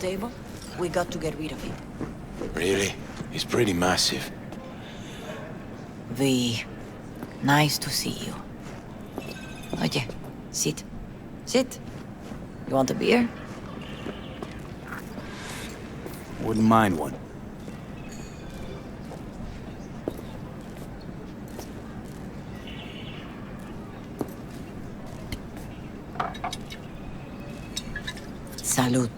table, we got to get rid of it. Really? He's pretty massive. V, nice to see you. Oye, sit. Sit. You want a beer? Wouldn't mind one. Salud.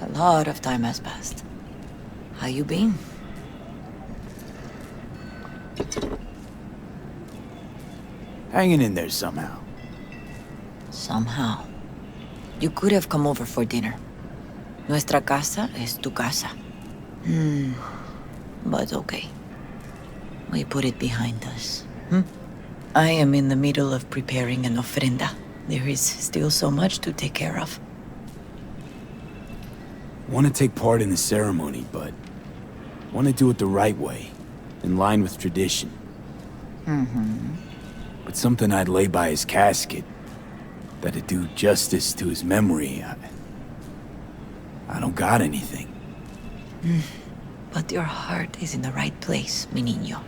A lot of time has passed. How you been? Hanging in there somehow. Somehow. You could have come over for dinner. Nuestra casa es tu casa. But okay. We put it behind us. I am in the middle of preparing an ofrenda. There is still so much to take care of. Want to take part in the ceremony, but want to do it the right way, in line with tradition. But something I'd lay by his casket, that'd do justice to his memory, I don't got anything. But your heart is in the right place, mi niño.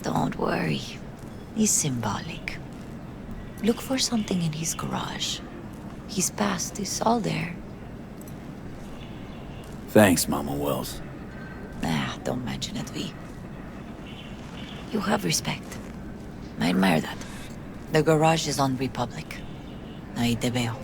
Don't worry. It's symbolic. Look for something in his garage. His past is all there. Thanks, Mama Wells. Don't mention it, V. You have respect. I admire that. The garage is on Republic. Ahí te veo.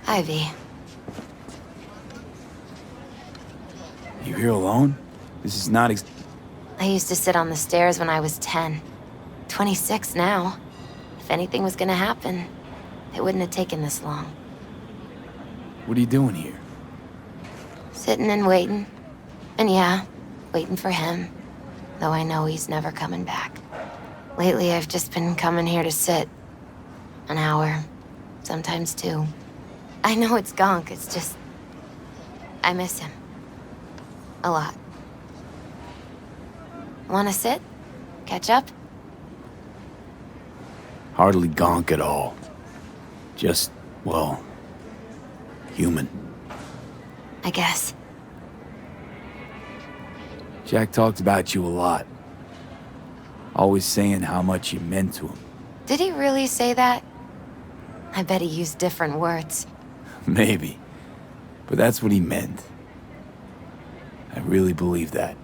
Ivy. You here alone? This is not I used to sit on the stairs when I was 10. 26 now. If anything was gonna happen, it wouldn't have taken this long. What are you doing here? Sitting and waiting. And yeah, waiting for him. Though I know he's never coming back. Lately, I've just been coming here to sit. An hour. Sometimes 2. I know it's gunk, it's just... I miss him. A lot. Wanna sit? Catch up? Hardly gonk at all. Just, well, human. I guess. Jack talked about you a lot. Always saying how much you meant to him. Did he really say that? I bet he used different words. Maybe. But that's what he meant. I really believe that.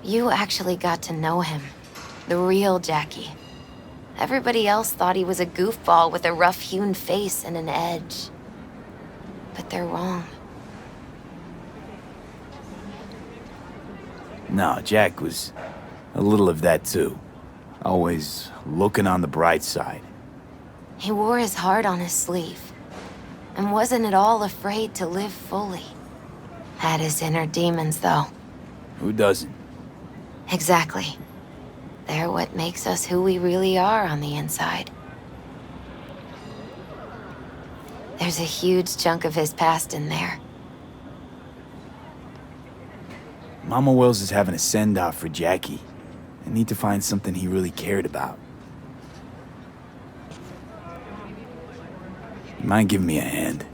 You actually got to know him. The real Jackie. Everybody else thought he was a goofball with a rough-hewn face and an edge. But they're wrong. No, Jack was a little of that too. Always looking on the bright side. He wore his heart on his sleeve. And wasn't at all afraid to live fully. Had his inner demons, though. Who doesn't? Exactly. They're what makes us who we really are on the inside. There's a huge chunk of his past in there. Mama Wells is having a send-off for Jackie. I need to find something he really cared about. You mind giving me a hand?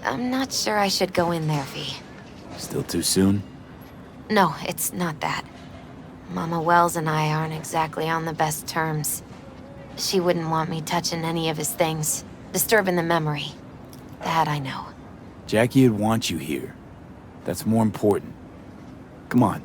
I'm not sure I should go in there, V. Still too soon? No, it's not that. Mama Wells and I aren't exactly on the best terms. She wouldn't want me touching any of his things, disturbing the memory. That I know. Jackie would want you here. That's more important. Come on.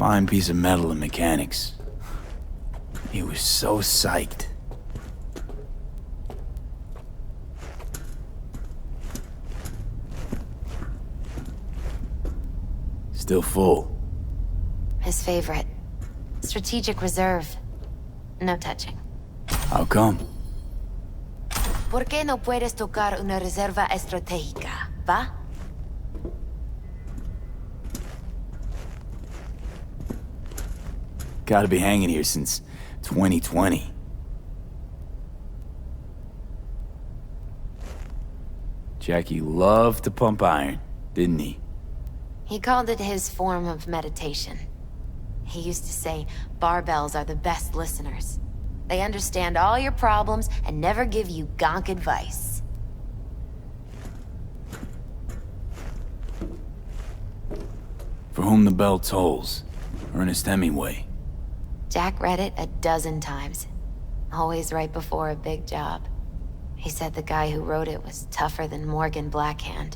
fine piece of metal in mechanics. He was so psyched. Still full. His favorite. Strategic reserve. No touching. How come? ¿Por qué no puedes tocar una reserva estratégica, va? Gotta be hanging here since 2020. Jackie loved to pump iron, didn't he? He called it his form of meditation. He used to say barbells are the best listeners. They understand all your problems and never give you gonk advice. For whom the bell tolls. Ernest Hemingway. Jack read it a dozen times. Always right before a big job. He said the guy who wrote it was tougher than Morgan Blackhand.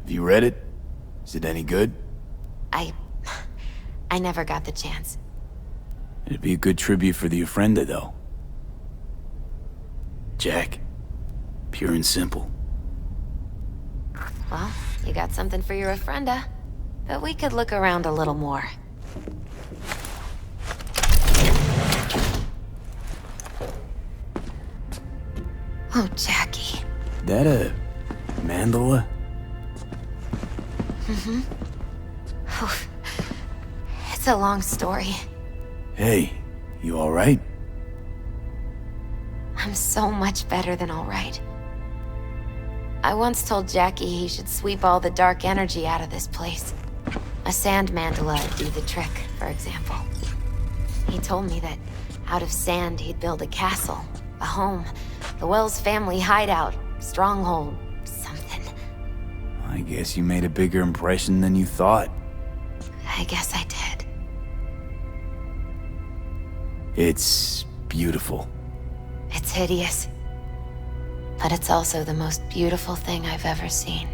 Have you read it? Is it any good? I never got the chance. It'd be a good tribute for the Ofrenda, though. Jack. Pure and simple. Well, you got something for your Ofrenda. But we could look around a little more. Oh, Jackie. That a mandala? Mm-hmm. Oh, it's a long story. Hey, you alright? I'm so much better than all right. I once told Jackie he should sweep all the dark energy out of this place. A sand mandala would do the trick, for example. He told me that out of sand he'd build a castle, a home, the Wells family hideout, stronghold, something. I guess you made a bigger impression than you thought. I guess I did. It's beautiful. It's hideous. But it's also the most beautiful thing I've ever seen.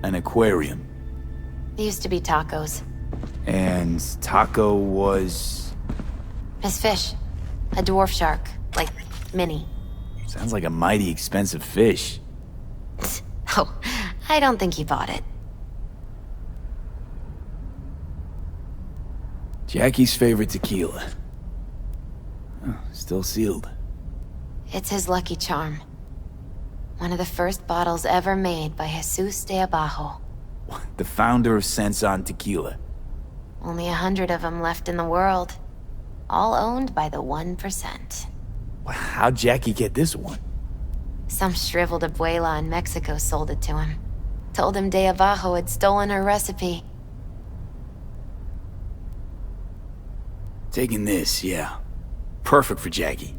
An aquarium. Used to be tacos. And Taco was... His fish. A dwarf shark. Like, Minnie. Sounds like a mighty expensive fish. Oh, I don't think he bought it. Jackie's favorite tequila. Oh, still sealed. It's his lucky charm. One of the first bottles ever made by Jesus de Abajo. The founder of Sensan Tequila. Only 100 of them left in the world. All owned by the 1%. How'd Jackie get this one? Some shriveled abuela in Mexico sold it to him. Told him de Abajo had stolen her recipe. Taking this, yeah. Perfect for Jackie.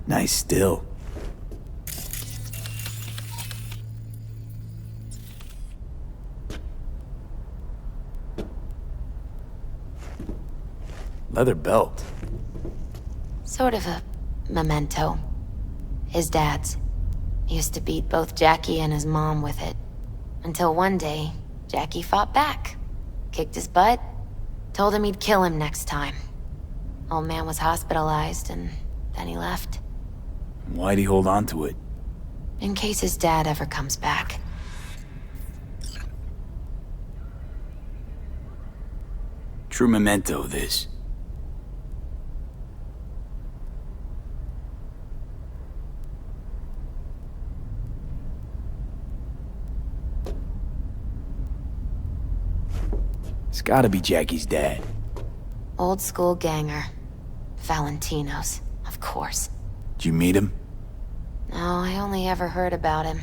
Nice still. Leather belt. Sort of a memento. His dad's. Used to beat both Jackie and his mom with it. Until one day, Jackie fought back. Kicked his butt. Told him he'd kill him next time. Old man was hospitalized, and then he left. Why'd he hold on to it? In case his dad ever comes back. True memento, this. It's gotta be Jackie's dad. Old school ganger. Valentino's, of course. Did you meet him? No, I only ever heard about him.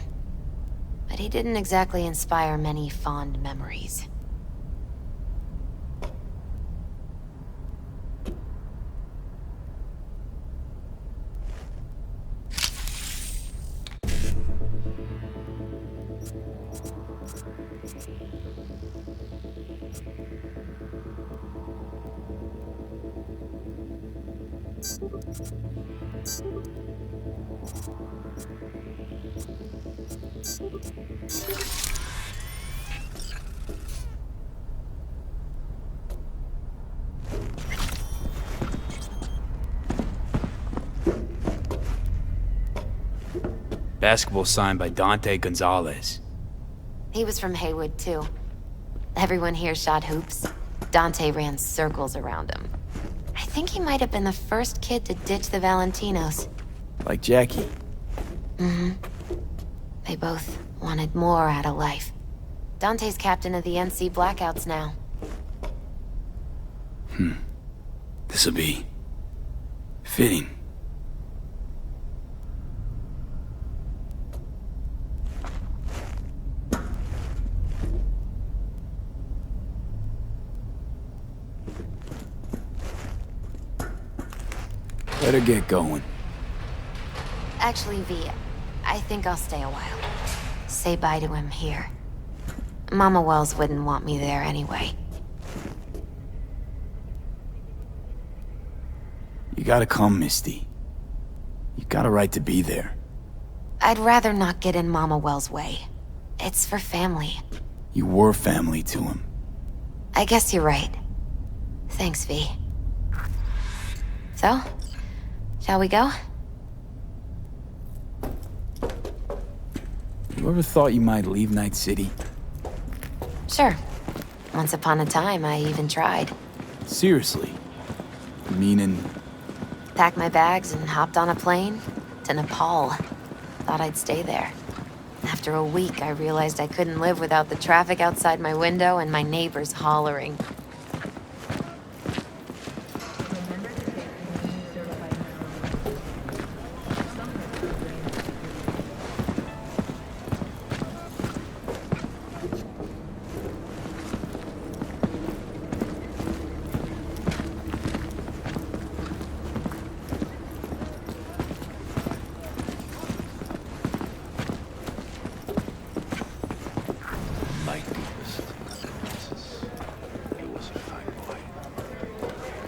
But he didn't exactly inspire many fond memories. Basketball signed by Dante Gonzalez. He was from Haywood, too. Everyone here shot hoops. Dante ran circles around him. I think he might have been the first kid to ditch the Valentinos. Like Jackie. Mm-hmm. They both wanted more out of life. Dante's captain of the NC Blackouts now. This'll be... fitting. Better get going. Actually, V, I think I'll stay a while. Say bye to him here. Mama Wells wouldn't want me there anyway. You gotta come, Misty. You got a right to be there. I'd rather not get in Mama Wells' way. It's for family. You were family to him. I guess you're right. Thanks, V. So, shall we go? You ever thought you might leave Night City? Sure. Once upon a time, I even tried. Seriously? Meaning... Packed my bags and hopped on a plane to Nepal. Thought I'd stay there. After a week, I realized I couldn't live without the traffic outside my window and my neighbors hollering.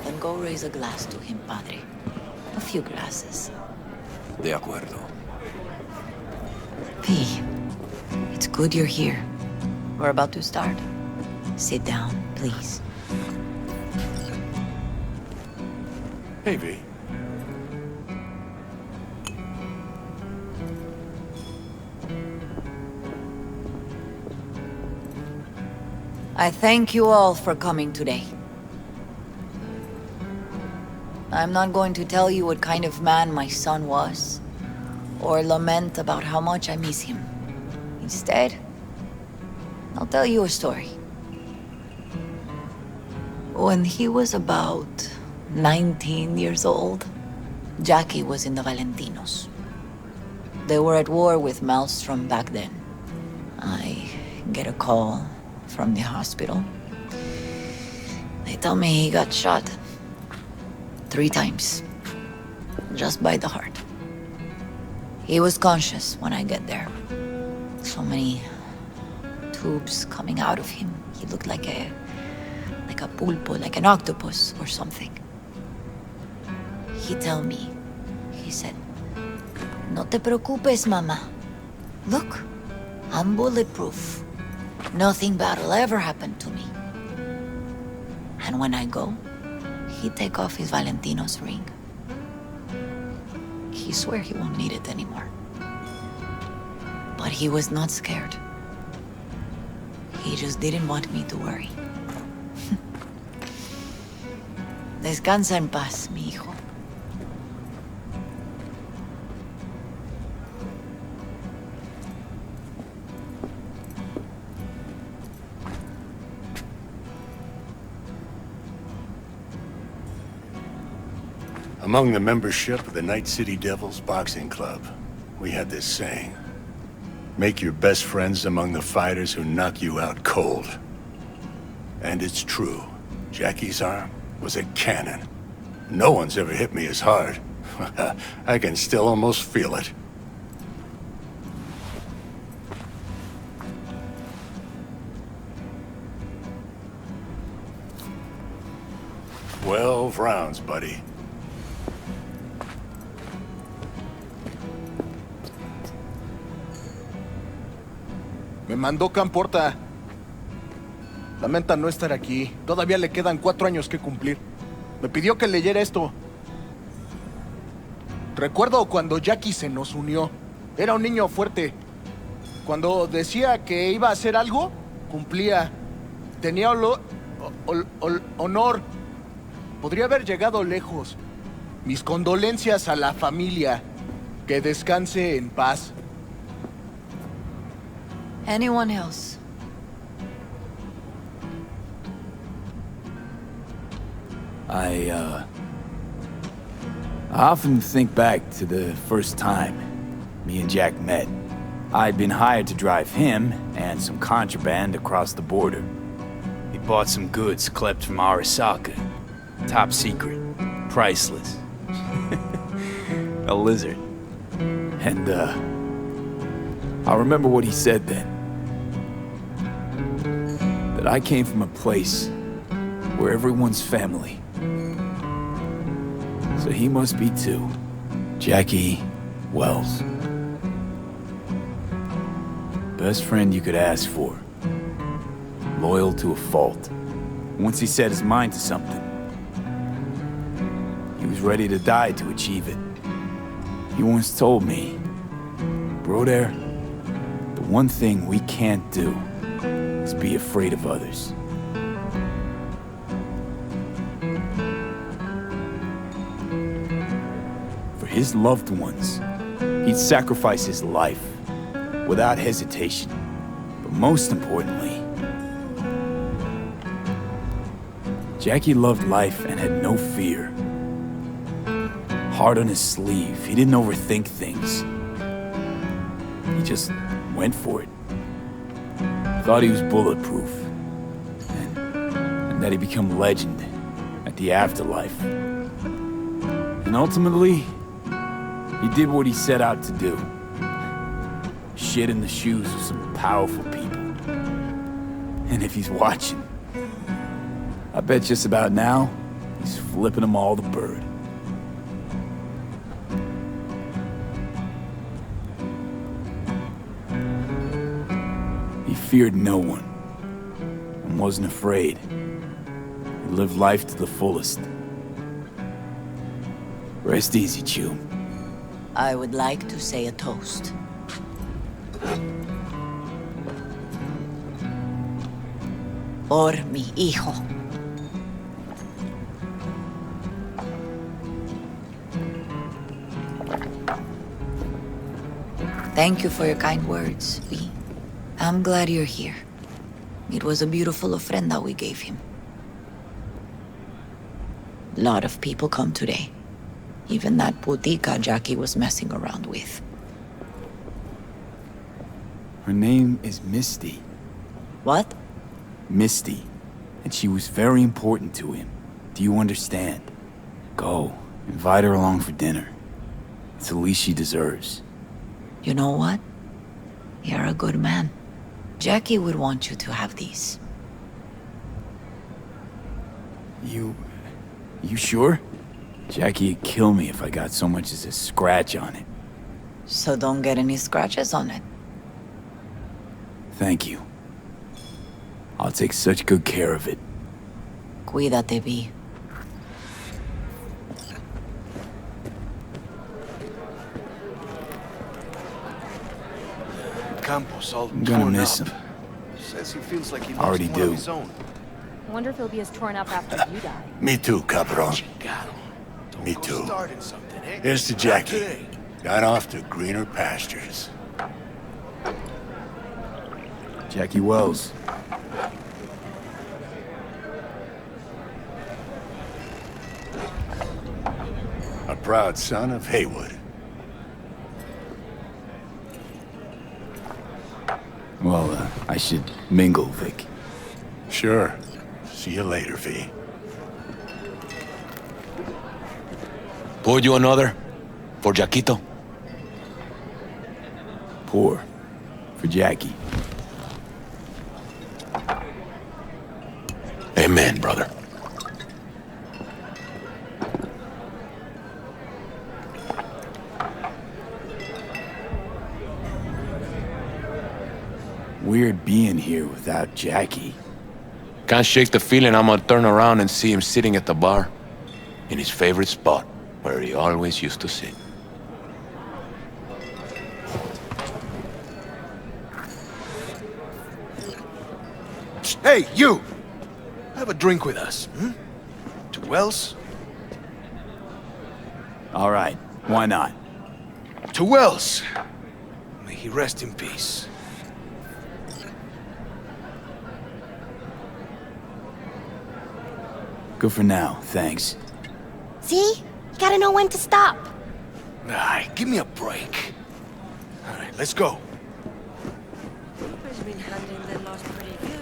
Then go raise a glass to him, Padre. A few glasses. De acuerdo. P, it's good you're here. We're about to start. Sit down, please. Hey, V. I thank you all for coming today. I'm not going to tell you what kind of man my son was, or lament about how much I miss him. Instead, I'll tell you a story. When he was about 19 years old, Jackie was in the Valentinos. They were at war with Maelstrom back then. I get a call from the hospital. They tell me he got shot 3 times, just by the heart. He was conscious when I get there. So many tubes coming out of him. He looked like a pulpo, like an octopus or something. He tell me, he said, "No te preocupes, mama. Look, I'm bulletproof. Nothing bad will ever happen to me." And when I go, he take off his Valentino's ring. He swear he won't need it anymore. But he was not scared. He just didn't want me to worry. Descansa en paz, mi hijo. Among the membership of the Night City Devils Boxing Club, we had this saying: make your best friends among the fighters who knock you out cold. And it's true. Jackie's arm was a cannon. No one's ever hit me as hard. I can still almost feel it. "12 rounds, buddy. mandó Camporta. Lamenta no estar aquí. Todavía le quedan 4 años que cumplir. Me pidió que leyera esto. Recuerdo cuando Jackie se nos unió. Era un niño fuerte. Cuando decía que iba a hacer algo, cumplía. Tenía honor. Podría haber llegado lejos. Mis condolencias a la familia. Que descanse en paz. Anyone else? I often think back to the first time me and Jack met. I'd been hired to drive him and some contraband across the border. He bought some goods clipped from Arasaka. Top secret. Priceless. A lizard. And, I remember what he said then. That I came from a place where everyone's family. So he must be too. Jackie Wells. Best friend you could ask for. Loyal to a fault. Once he set his mind to something, he was ready to die to achieve it. He once told me, bro there, the one thing we can't do is be afraid of others. For his loved ones, he'd sacrifice his life without hesitation. But most importantly, Jackie loved life and had no fear. Heart on his sleeve, he didn't overthink things. He just went for it. Thought he was bulletproof. And that he'd become legend at the afterlife. And ultimately, he did what he set out to do. Shit in the shoes of some powerful people. And if he's watching, I bet just about now, he's flipping them all the bird. He feared no one, and wasn't afraid. He lived life to the fullest. Rest easy, Chew. I would like to say a toast. Por mi hijo. Thank you for your kind words, V. I'm glad you're here. It was a beautiful ofrenda we gave him. A lot of people come today. Even that putica Jackie was messing around with. Her name is Misty. What? Misty. And she was very important to him. Do you understand? Go. Invite her along for dinner. It's the least she deserves. You know what? You're a good man. Jackie would want you to have these. You sure? Jackie'd kill me if I got so much as a scratch on it. So don't get any scratches on it. Thank you. I'll take such good care of it. Cuídate, V. Campos all I'm gonna torn miss up. him. Says he feels like he Already lost one do. of his own. I wonder if he'll be as torn up after you die. Me too, Cabron. Me too. Here's to Jackie. Gone off to greener pastures. Jackie Wells. A proud son of Haywood. Well, I should mingle, Vic. Sure. See you later, V. Pour you another? For Jaquito? Pour. For Jackie. Amen, brother. Weird being here without Jackie. Can't shake the feeling I'm gonna turn around and see him sitting at the bar. In his favorite spot, where he always used to sit. Hey, you! Have a drink with us, hmm? To Wells? All right, why not? To Wells! May he rest in peace. Good for now, thanks. See? You gotta know when to stop. Ay, give me a break. All right, let's go. Has been handling the loss pretty good.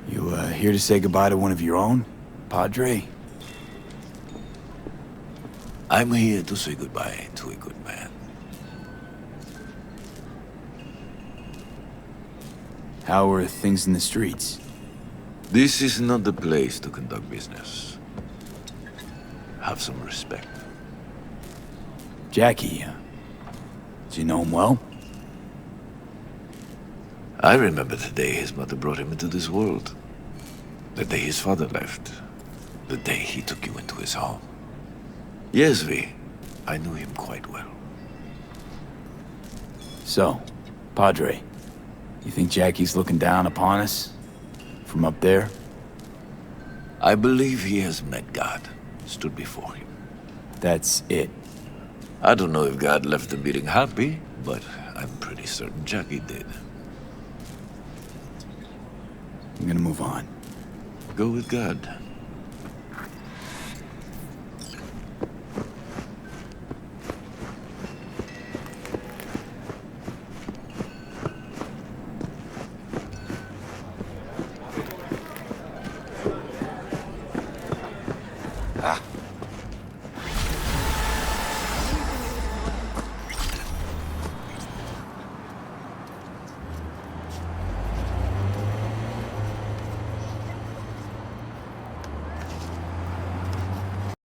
You, here to say goodbye to one of your own, Padre? I'm here to say goodbye to a good man. How are things in the streets? This is not the place to conduct business. Have some respect. Jackie, do you know him well? I remember the day his mother brought him into this world. The day his father left. The day he took you into his home. Yes, V. I knew him quite well. So, Padre, you think Jackie's looking down upon us? From up there? I believe he has met God, stood before him. That's it. I don't know if God left the meeting happy, but I'm pretty certain Jackie did. I'm gonna move on. Go with God.